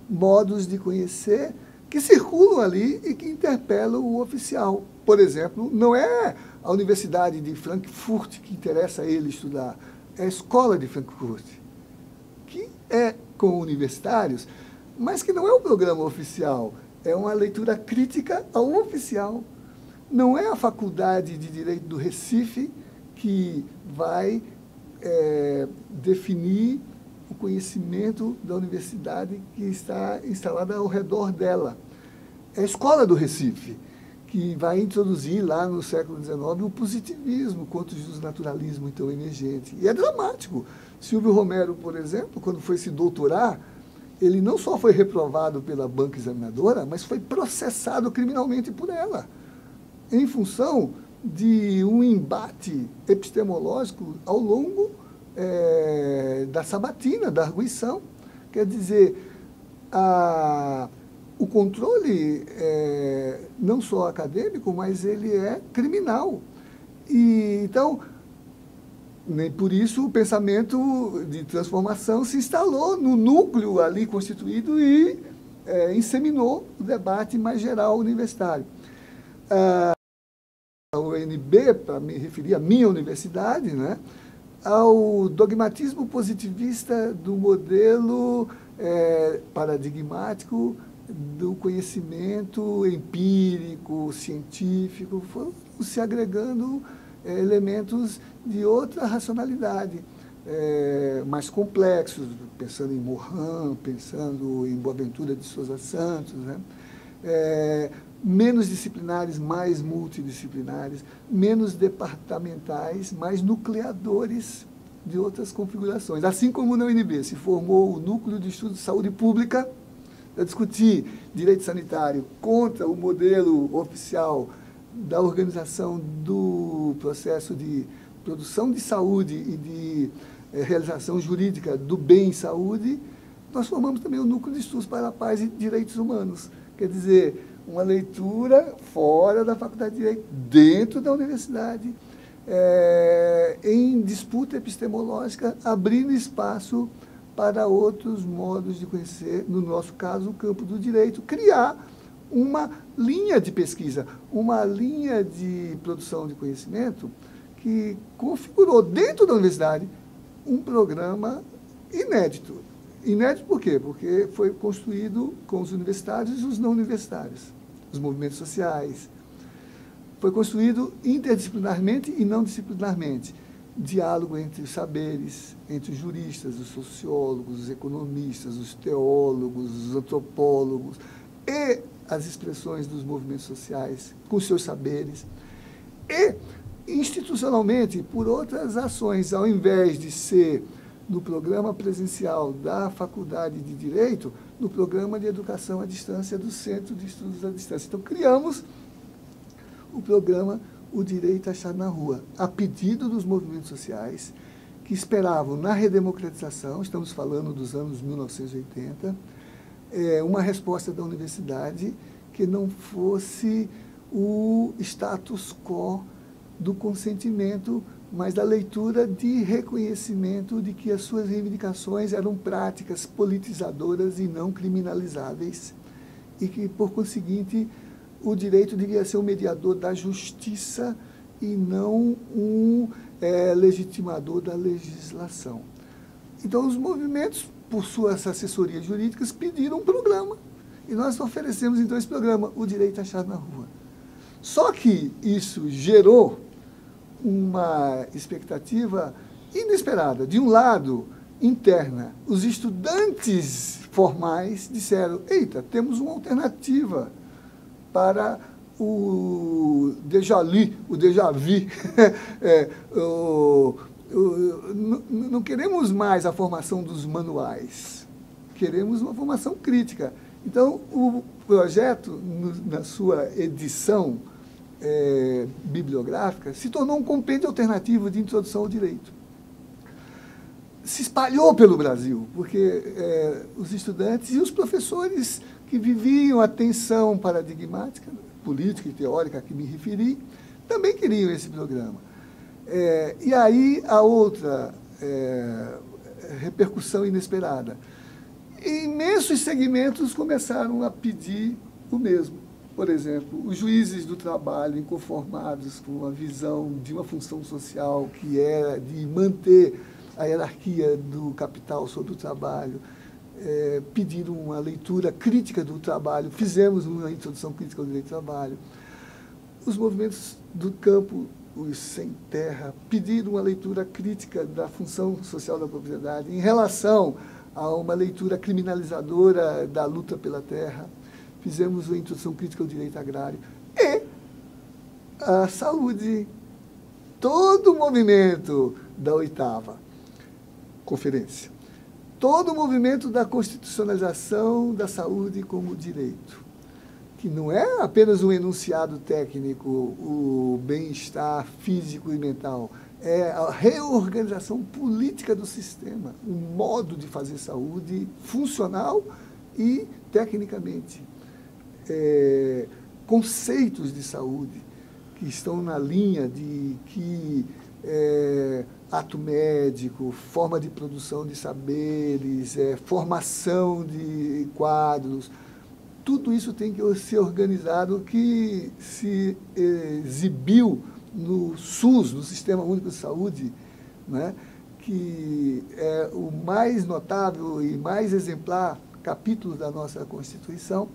modos de conhecer que circulam ali e que interpelam o oficial. Por exemplo, não é a Universidade de Frankfurt que interessa a ele estudar, é a Escola de Frankfurt, que é com universitários, mas que não é um programa oficial, é uma leitura crítica ao oficial. Não é a Faculdade de Direito do Recife que vai definir o conhecimento da universidade que está instalada ao redor dela. É a Escola do Recife, que vai introduzir lá no século XIX o positivismo contra o justnaturalismo então emergente. E é dramático. Silvio Romero, por exemplo, quando foi se doutorar, ele não só foi reprovado pela banca examinadora, mas foi processado criminalmente por ela, em função de um embate epistemológico ao longo da sabatina, da arguição. Quer dizer, o controle não só acadêmico, mas ele é criminal. E, então, nem por isso o pensamento de transformação se instalou no núcleo ali constituído e inseminou o debate mais geral universitário. A UNB, para me referir à minha universidade, né, ao dogmatismo positivista do modelo paradigmático do conhecimento empírico, científico, foram se agregando elementos de outra racionalidade, mais complexos, pensando em Morin, pensando em Boaventura de Sousa Santos, né? Menos disciplinares, mais multidisciplinares, menos departamentais, mais nucleadores de outras configurações. Assim como na UNB se formou o Núcleo de Estudo de Saúde Pública, para discutir direito sanitário contra o modelo oficial da organização do processo de produção de saúde e de realização jurídica do bem em saúde, nós formamos também o Núcleo de Estudos para a Paz e Direitos Humanos. Quer dizer, uma leitura fora da Faculdade de Direito, dentro da universidade, em disputa epistemológica, abrindo espaço para outros modos de conhecer, no nosso caso, o campo do direito, criar uma linha de pesquisa, uma linha de produção de conhecimento que configurou dentro da universidade um programa inédito. Inédito por quê? Porque foi construído com os universitários e os não universitários, os movimentos sociais. Foi construído interdisciplinarmente e não disciplinarmente. Diálogo entre os saberes, entre os juristas, os sociólogos, os economistas, os teólogos, os antropólogos e as expressões dos movimentos sociais com seus saberes. E, institucionalmente, por outras ações, ao invés de ser no programa presencial da Faculdade de Direito, no programa de educação à distância do Centro de Estudos à Distância. Então, criamos o programa O Direito Achado na Rua, a pedido dos movimentos sociais que esperavam na redemocratização, estamos falando dos anos 1980, uma resposta da universidade que não fosse o status quo do consentimento, mas da leitura de reconhecimento de que as suas reivindicações eram práticas politizadoras e não criminalizáveis, e que, por conseguinte, o direito devia ser um mediador da justiça e não um legitimador da legislação. Então, os movimentos, por suas assessorias jurídicas, pediram um programa. E nós oferecemos, então, esse programa, O Direito Achado na Rua. Só que isso gerou uma expectativa inesperada. De um lado, interna, os estudantes formais disseram, eita, temos uma alternativa para o déjà vu. Não queremos mais a formação dos manuais, queremos uma formação crítica. Então, o projeto, na sua edição bibliográfica, se tornou um compêndio alternativo de introdução ao direito. Se espalhou pelo Brasil, porque os estudantes e os professores que viviam a tensão paradigmática, política e teórica a que me referi, também queriam esse programa. E aí a outra repercussão inesperada. Imensos segmentos começaram a pedir o mesmo. Por exemplo, os juízes do trabalho, inconformados com a visão de uma função social que era de manter a hierarquia do capital sobre o trabalho, pediram uma leitura crítica do trabalho, fizemos uma introdução crítica ao direito do trabalho. Os movimentos do campo, os sem terra, pediram uma leitura crítica da função social da propriedade em relação a uma leitura criminalizadora da luta pela terra. Fizemos uma introdução crítica ao direito agrário. E a saúde, todo o movimento da 8ª Conferência, todo o movimento da constitucionalização da saúde como direito, que não é apenas um enunciado técnico, o bem-estar físico e mental, é a reorganização política do sistema, um modo de fazer saúde funcional e tecnicamente. Conceitos de saúde que estão na linha de que ato médico, forma de produção de saberes, formação de quadros, tudo isso tem que ser organizado, que se exibiu no SUS, no Sistema Único de Saúde, né, que é o mais notável e mais exemplar capítulo da nossa Constituição,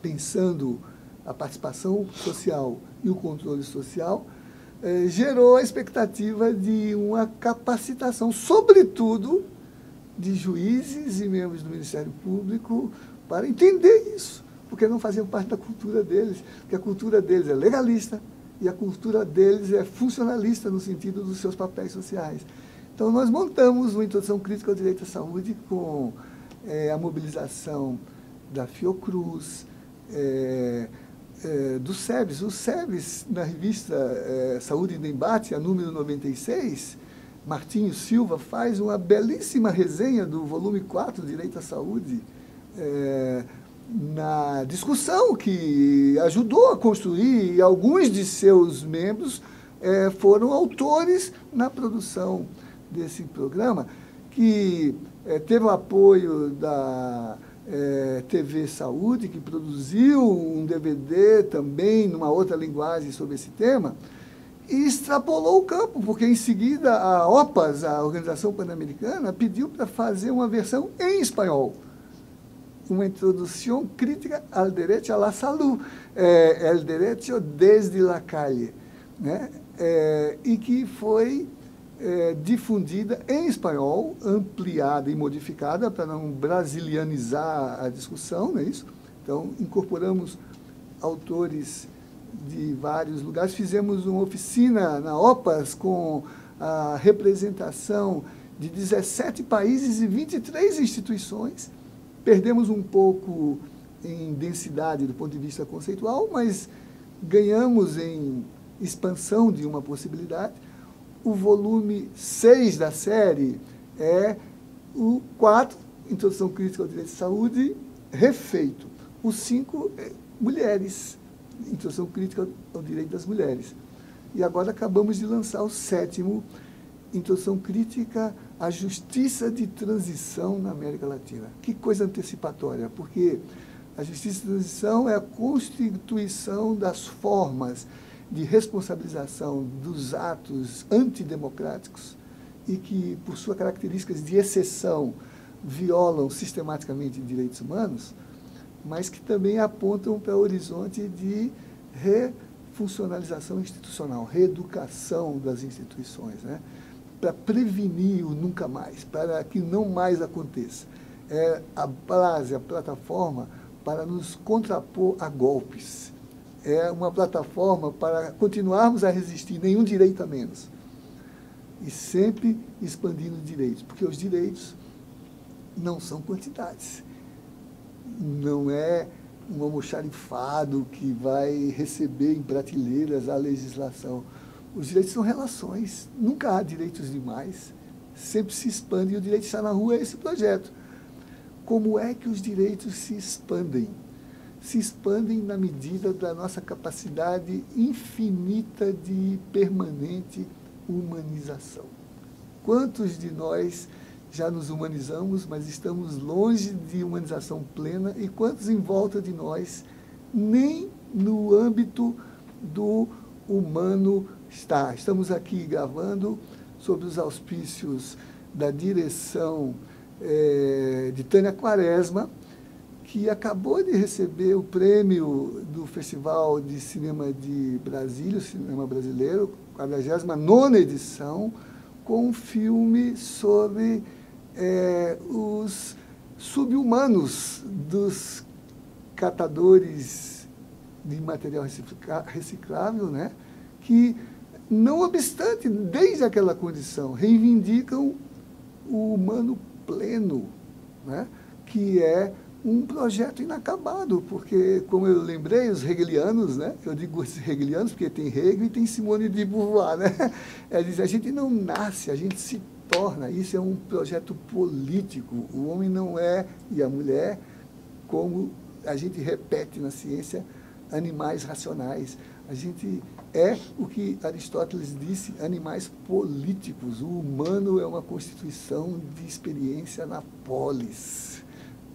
pensando a participação social e o controle social, gerou a expectativa de uma capacitação, sobretudo de juízes e membros do Ministério Público, para entender isso, porque não faziam parte da cultura deles, porque a cultura deles é legalista e a cultura deles é funcionalista no sentido dos seus papéis sociais. Então, nós montamos uma introdução crítica ao direito à saúde com a mobilização da Fiocruz, do SEBS. O SEBS, na revista Saúde em Debate, a número 96, Martinho Silva faz uma belíssima resenha do volume 4, Direito à Saúde, na discussão que ajudou a construir, e alguns de seus membros foram autores na produção desse programa, que teve o apoio da TV Saúde, que produziu um DVD também, numa outra linguagem, sobre esse tema, e extrapolou o campo, porque em seguida a OPAS, a Organização Pan-Americana, pediu para fazer uma versão em espanhol, uma introdução crítica ao direito à la salud, el derecho desde la calle, né? E que foi difundida em espanhol, ampliada e modificada para não brasilianizar a discussão, não é isso? Então, incorporamos autores de vários lugares, fizemos uma oficina na OPAS com a representação de 17 países e 23 instituições. Perdemos um pouco em densidade do ponto de vista conceitual, mas ganhamos em expansão de uma possibilidade. O volume 6 da série é o 4, Introdução Crítica ao Direito de Saúde, refeito. O 5 é Mulheres, Introdução Crítica ao Direito das Mulheres. E agora acabamos de lançar o 7º, Introdução Crítica à Justiça de Transição na América Latina. Que coisa antecipatória, porque a Justiça de Transição é a constituição das formas de responsabilização dos atos antidemocráticos e que, por suas características de exceção, violam sistematicamente direitos humanos, mas que também apontam para o horizonte de refuncionalização institucional, reeducação das instituições, né? Para prevenir o nunca mais, para que não mais aconteça. É a base, a plataforma para nos contrapor a golpes. É uma plataforma para continuarmos a resistir, nenhum direito a menos. E sempre expandindo direitos, porque os direitos não são quantidades. Não é um almoxarifado que vai receber em prateleiras a legislação. Os direitos são relações. Nunca há direitos demais. Sempre se expande e o direito está na rua, é esse projeto. Como é que os direitos se expandem? Se expandem na medida da nossa capacidade infinita de permanente humanização. Quantos de nós já nos humanizamos, mas estamos longe de humanização plena, e quantos em volta de nós nem no âmbito do humano está? Estamos aqui gravando sob os auspícios da direção de Tânia Quaresma, que acabou de receber o prêmio do Festival de Cinema de Brasília, o Cinema Brasileiro, 49ª edição, com um filme sobre os sub-humanos dos catadores de material reciclável, né? Que, não obstante, desde aquela condição, reivindicam o humano pleno, né? Que é um projeto inacabado, porque, como eu lembrei, os hegelianos, né? Eu digo esses hegelianos porque tem Hegel e tem Simone de Beauvoir, né? A gente não nasce, a gente se torna. Isso é um projeto político. O homem não é, e a mulher, como a gente repete na ciência, animais racionais. A gente é o que Aristóteles disse, animais políticos. O humano é uma constituição de experiência na polis,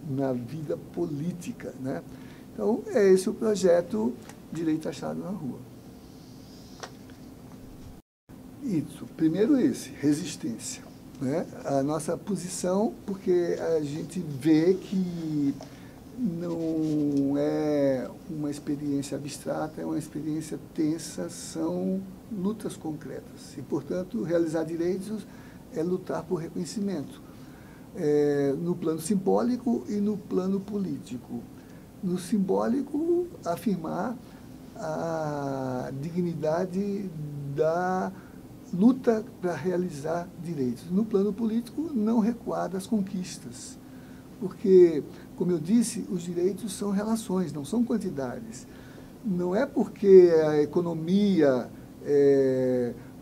na vida política, né? Então, é esse o projeto Direito Achado na Rua. Isso, primeiro esse, resistência, né? A nossa posição, porque a gente vê que não é uma experiência abstrata, é uma experiência tensa, são lutas concretas. E, portanto, realizar direitos é lutar por reconhecimento. No plano simbólico e no plano político. No simbólico, afirmar a dignidade da luta para realizar direitos. No plano político, não recuar das conquistas. Porque, como eu disse, os direitos são relações, não são quantidades. Não é porque a economia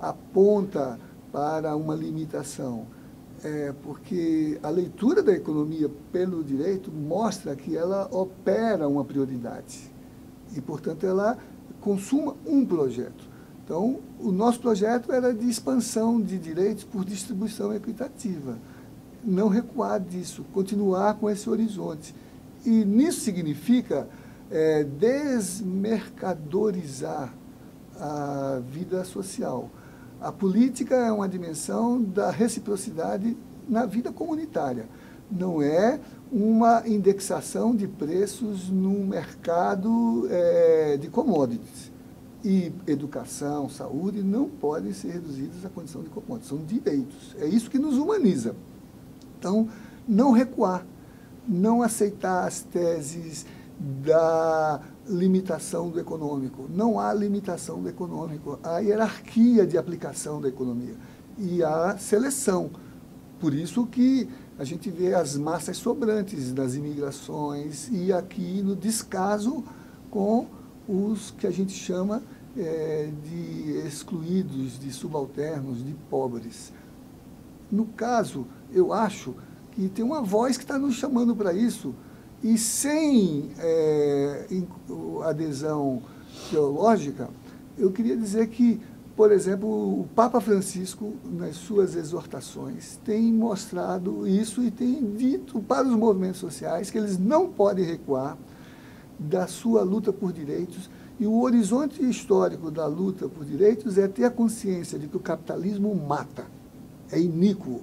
aponta para uma limitação. Porque a leitura da economia pelo direito mostra que ela opera uma prioridade e, portanto, ela consuma um projeto. Então, o nosso projeto era de expansão de direitos por distribuição equitativa. não recuar disso, continuar com esse horizonte. E nisso significa desmercadorizar a vida social. A política é uma dimensão da reciprocidade na vida comunitária. Não é uma indexação de preços num mercado de commodities. E educação, saúde não podem ser reduzidas à condição de commodities, são direitos. É isso que nos humaniza. Então, não recuar, não aceitar as teses da limitação do econômico. Não há limitação do econômico, há hierarquia de aplicação da economia e há seleção. Por isso que a gente vê as massas sobrantes das imigrações e aqui no descaso com os que a gente chama de excluídos, de subalternos, de pobres. No caso, eu acho que tem uma voz que está nos chamando para isso, e sem adesão teológica, eu queria dizer que, por exemplo, o Papa Francisco, nas suas exortações, tem mostrado isso e tem dito para os movimentos sociais que eles não podem recuar da sua luta por direitos, e o horizonte histórico da luta por direitos é ter a consciência de que o capitalismo mata, é iníquo,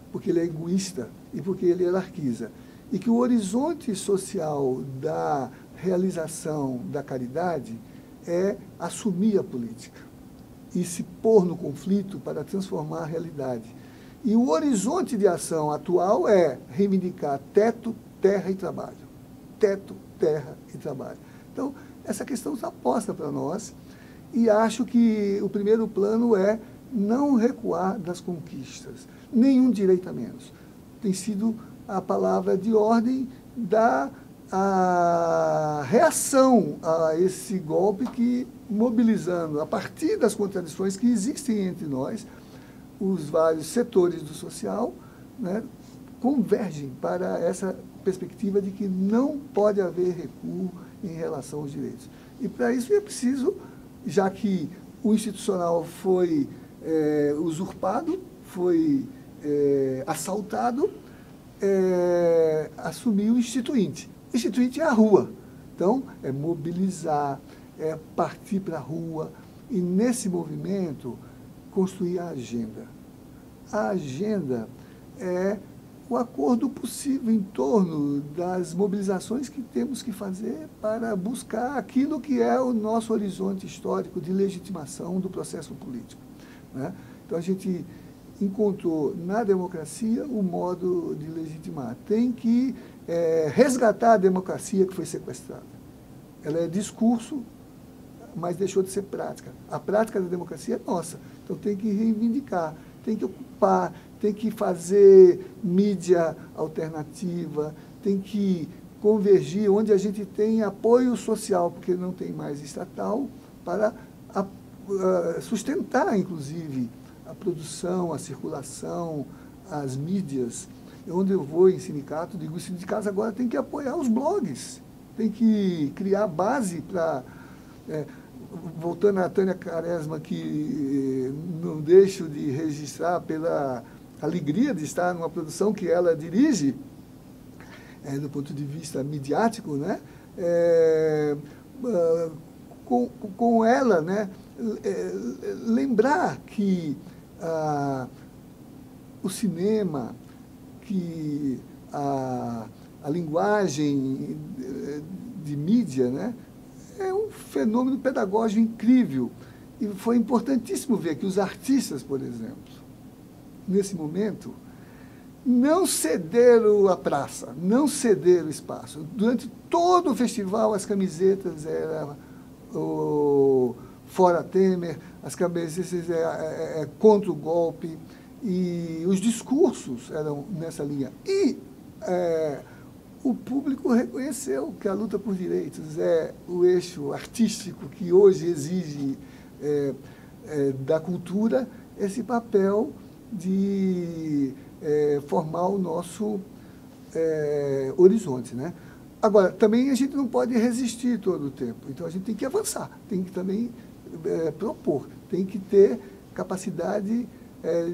porque ele é egoísta e porque ele hierarquiza. E que o horizonte social da realização da caridade é assumir a política e se pôr no conflito para transformar a realidade. E o horizonte de ação atual é reivindicar teto, terra e trabalho. Teto, terra e trabalho. Então, essa questão está posta para nós e acho que o primeiro plano é não recuar das conquistas, nenhum direito a menos. Tem sido a palavra de ordem da reação a esse golpe que, mobilizando, a partir das contradições que existem entre nós, os vários setores do social, né, convergem para essa perspectiva de que não pode haver recuo em relação aos direitos. E para isso é preciso, já que o institucional foi usurpado, foi assaltado, assumir o instituinte. O instituinte é a rua. Então, é mobilizar, é partir para a rua e, nesse movimento, construir a agenda. A agenda é o acordo possível em torno das mobilizações que temos que fazer para buscar aquilo que é o nosso horizonte histórico de legitimação do processo político, né? Então, a gente encontrou na democracia o modo de legitimar. Tem que resgatar a democracia que foi sequestrada. Ela é discurso, mas deixou de ser prática. A prática da democracia é nossa. Então tem que reivindicar, tem que ocupar, tem que fazer mídia alternativa, tem que convergir onde a gente tem apoio social, porque não tem mais estatal, para sustentar, inclusive, a produção, a circulação, as mídias. Onde eu vou em sindicato, digo, os sindicatos agora têm que apoiar os blogs, tem que criar base para... voltando a Tânia Quaresma, que não deixo de registrar pela alegria de estar numa produção que ela dirige, do ponto de vista midiático, né? Com ela, né? Lembrar que o cinema, que a linguagem de mídia, né, é um fenômeno pedagógico incrível. E foi importantíssimo ver que os artistas, por exemplo, nesse momento, não cederam a praça, não cederam o espaço. Durante todo o festival, as camisetas eram fora Temer, as camisetas contra o golpe, e os discursos eram nessa linha. E o público reconheceu que a luta por direitos é o eixo artístico que hoje exige da cultura esse papel de formar o nosso horizonte, né? Agora, também a gente não pode resistir todo o tempo, então a gente tem que avançar, tem que também propor, tem que ter capacidade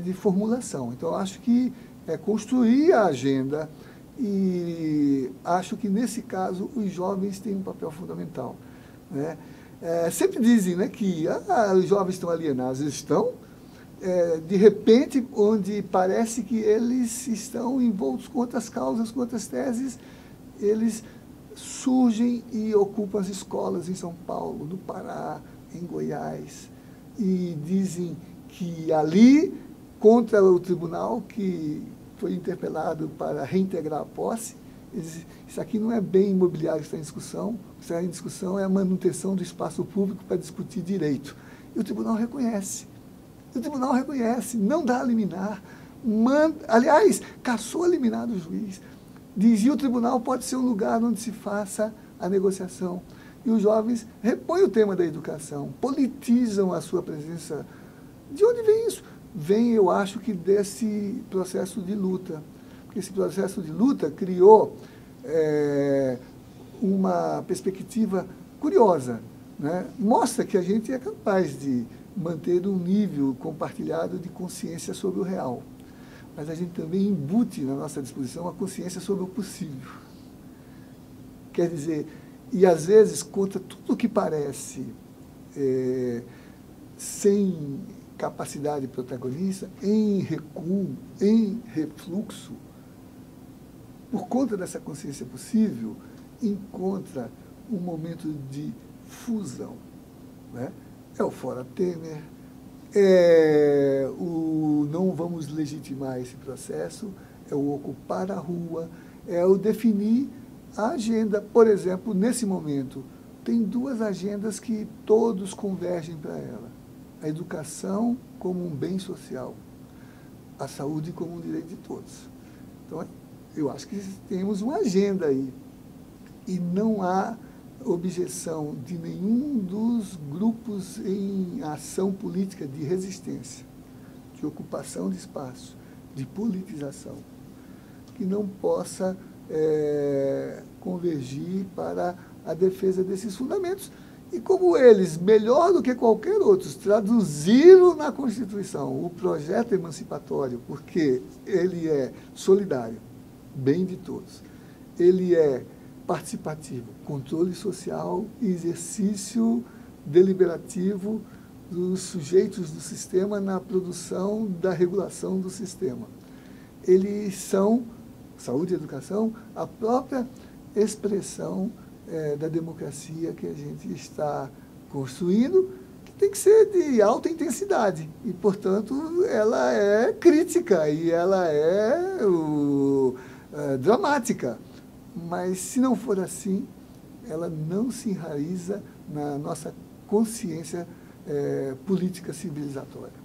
de formulação. Então, acho que é construir a agenda, e acho que, nesse caso, os jovens têm um papel fundamental, né? Sempre dizem, né, que os jovens estão alienados. Eles estão, de repente, onde parece que eles estão envoltos com outras causas, com outras teses, eles surgem e ocupam as escolas em São Paulo, no Pará, em Goiás, e dizem que ali, contra o tribunal que foi interpelado para reintegrar a posse, isso aqui não é bem imobiliário que está em discussão, o que está em discussão é a manutenção do espaço público para discutir direito. E o tribunal reconhece. Não dá a liminar. Aliás, cassou a liminar do juiz. Dizia: o tribunal pode ser um lugar onde se faça a negociação. E os jovens repõem o tema da educação, politizam a sua presença. De onde vem isso? Vem, eu acho, que desse processo de luta. Porque esse processo de luta criou uma perspectiva curiosa, né? Mostra que a gente é capaz de manter um nível compartilhado de consciência sobre o real. Mas a gente também embute na nossa disposição a consciência sobre o possível. Quer dizer, e às vezes, contra tudo que parece sem capacidade protagonista, em recuo, em refluxo, por conta dessa consciência possível, encontra um momento de fusão, né? É o Fora Temer, é o não vamos legitimar esse processo, é o ocupar a rua, é o definir a agenda. Por exemplo, nesse momento, tem duas agendas que todos convergem para ela: a educação como um bem social, a saúde como um direito de todos. Então, eu acho que temos uma agenda aí, e não há objeção de nenhum dos grupos em ação política de resistência, de ocupação de espaço, de politização, que não possa convergir para a defesa desses fundamentos. E como eles, melhor do que qualquer outro, traduziram na Constituição o projeto emancipatório, porque ele é solidário, bem de todos, ele é participativo, controle social e exercício deliberativo dos sujeitos do sistema na produção da regulação do sistema. Eles são, saúde e educação, a própria expressão da democracia que a gente está construindo, que tem que ser de alta intensidade e, portanto, ela é crítica e ela é dramática. Mas, se não for assim, ela não se enraiza na nossa consciência política civilizatória.